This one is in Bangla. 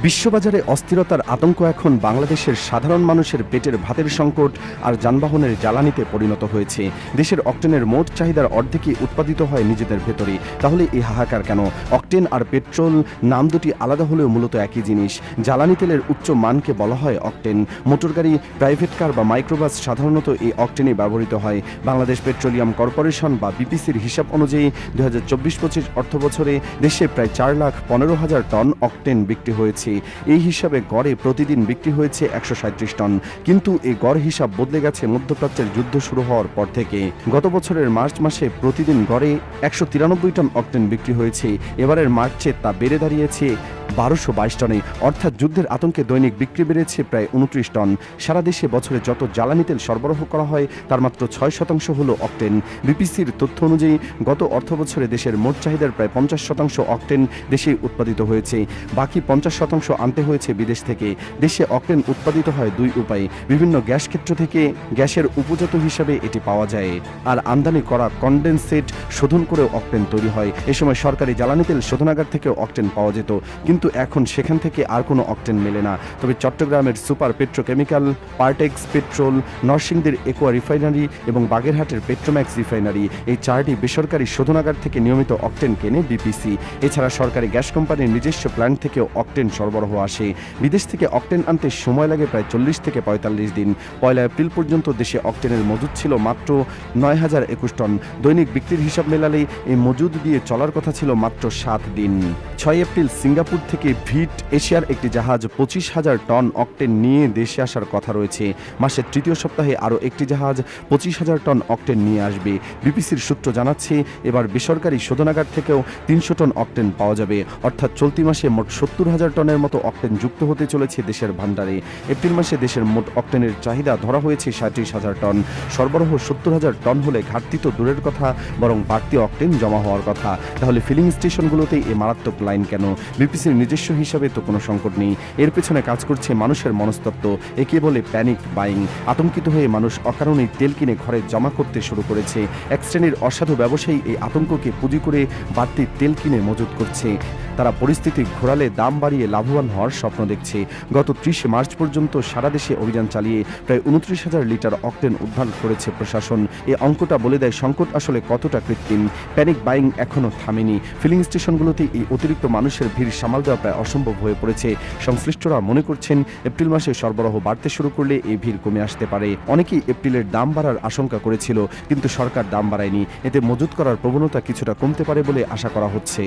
বিশ্ববাজারে অস্থিরতার আতঙ্ক এখন বাংলাদেশের সাধারণ মানুষের পেটের ভাতের সংকট আর যানবাহনের জ্বালানিতে পরিণত হয়েছে। দেশের অকটেনের মোট চাহিদার অর্ধেকই উৎপাদিত হয় নিজেদের ভেতরে। তাহলে এই হাহাকার কেন? অকটেন আর পেট্রোল নাম দুটি আলাদা হলেও মূলত একই জিনিস। জ্বালানি তেলের উচ্চ মানকে বলা হয় অকটেন। মোটরগাড়ি, প্রাইভেট কার বা মাইক্রোবাস সাধারণত এই অকটেনে ব্যবহৃত হয়। বাংলাদেশ পেট্রোলিয়াম কর্পোরেশন বা বিপিসির হিসাব অনুযায়ী 2024-25 অর্থবছরে দেশে প্রায় 4,15,000 টন অকটেন বিক্রি হয়েছে। এই হিসাবে গড়ে প্রতিদিন বিক্রি হয়েছে 137 টন। কিন্তু এই গড় হিসাব বদলে গেছে মধ্যপ্রাচ্যের যুদ্ধ শুরু হওয়ার পর থেকে। গত বছরের মার্চ মাসে প্রতিদিন গড়ে 193 টন অকটেন বিক্রি হয়েছে। এবারের মার্চে তা বেড়ে দাঁড়িয়েছে 1222 টনে, অর্থাৎ যুদ্ধের আতঙ্কে দৈনিক বিক্রি বেড়েছে প্রায় 29 টন। সারা দেশে বছরে যত জ্বালানি তেল সরবরাহ করা হয় তার মাত্র 6% হল অকটেন। বিপিসির তথ্য অনুযায়ী গত অর্থবছরে দেশের মোট চাহিদার প্রায় 50% অকটেন দেশেই উৎপাদিত হয়েছে। বাকি 50% আনতে হয়েছে বিদেশ থেকে। দেশে অকটেন উৎপাদিত হয় দুই উপায়ে। বিভিন্ন গ্যাস ক্ষেত্র থেকে গ্যাসের উপজাত হিসাবে এটি পাওয়া যায়, আর আমদানি করা কনডেনসেট শোধন করেও অকটেন তৈরি হয়। এ সময় সরকারি জ্বালানি তেল শোধনাগার থেকেও অকটেন পাওয়া যেত, কিন্তু এখন সেখান থেকে আর কোনো অকটেন মেলে না। তবে চট্টগ্রামের সুপার পেট্রোকেমিক্যাল, পার্টেক্স পেট্রোল, নরসিংদীর একোয়া রিফাইনারি এবং বাগেরহাটের পেট্রোম্যাক্স রিফাইনারি, এই চারটি বেসরকারি শোধনাগার থেকে নিয়মিত অকটেন কেনে বিপিসি। এছাড়া সরকারি গ্যাস কোম্পানির নিজস্ব প্ল্যান্ট থেকেও অকটেন সরবরাহ আসে। বিদেশ থেকে অকটেন আনতে সময় লাগে প্রায় 40 থেকে 45 দিন। 1 এপ্রিল পর্যন্ত দেশে অকটেনের মজুদ ছিল মাত্র 9,021 টন। দৈনিক বিক্রির হিসাব মেলালে এই মজুদ দিয়ে চলার কথা ছিল মাত্র 7 দিন। 6 এপ্রিল সিঙ্গাপুর থেকে ভিট এশিয়ার একটি জাহাজ 25,000 টন অকটেন নিয়ে দেশে আসার কথা রয়েছে। মাসের তৃতীয় সপ্তাহে আরও একটি জাহাজ 25,000 টন অকটেন নিয়ে আসবে। বিপিসির সূত্র জানাচ্ছে এবার বেসরকারি শোধনাগার থেকেও 300 টন অকটেন পাওয়া যাবে, অর্থাৎ চলতি মাসে মোট 70,000 টনের মতো অকটেন যুক্ত হতে চলেছে দেশের ভান্ডারে। এপ্রিল মাসে দেশের মোট অকটেনের চাহিদা ধরা হয়েছে 37,000 টন। সরবরাহ 70,000 টন হলে ঘাটতি তো দূরের কথা, বরং বাড়তি অকটেন জমা হওয়ার কথা। তাহলে ফিলিং স্টেশনগুলোতেই এই মারাত্মক লাইন কেন? বিপিসির নিজস্ব হিসাবে তো কোনো সংকট নেই। এর পেছনে কাজ করছে মানুষের মনস্তত্ত্ব। একে বলে প্যানিক বাইং। আতঙ্কিত হয়ে মানুষ অকারণেই তেল কিনে ঘরে জমা করতে শুরু করেছে। এক শ্রেণীর অসাধু ব্যবসায়ী এই আতঙ্ককে পুঁজি করে বাড়তি তেল কিনে মজুত করছে। তারা পরিস্থিতি ঘোরালে দাম বাড়িয়ে লাভবান হওয়ার স্বপ্ন দেখছে। গত 30 মার্চ পর্যন্ত সারা দেশে অভিযান চালিয়ে প্রায় 29,000 লিটার অকটেন উদ্ধার করেছে প্রশাসন। এই অঙ্কটা বলে দেয় সংকট আসলে কতটা কৃত্রিম। প্যানিক বাইং এখনও থামেনি। ফিলিং স্টেশনগুলোতে এই অতিরিক্ত মানুষের ভিড় সামাল দেওয়া প্রায় অসম্ভব হয়ে পড়েছে। সংশ্লিষ্টরা মনে করছেন এপ্রিল মাসে সরবরাহ বাড়তে শুরু করলে এই ভিড় কমে আসতে পারে। অনেকেই এপ্রিলের দাম বাড়ার আশঙ্কা করেছিল, কিন্তু সরকার দাম বাড়ায়নি। এতে মজুত করার প্রবণতা কিছুটা কমতে পারে বলে আশা করা হচ্ছে।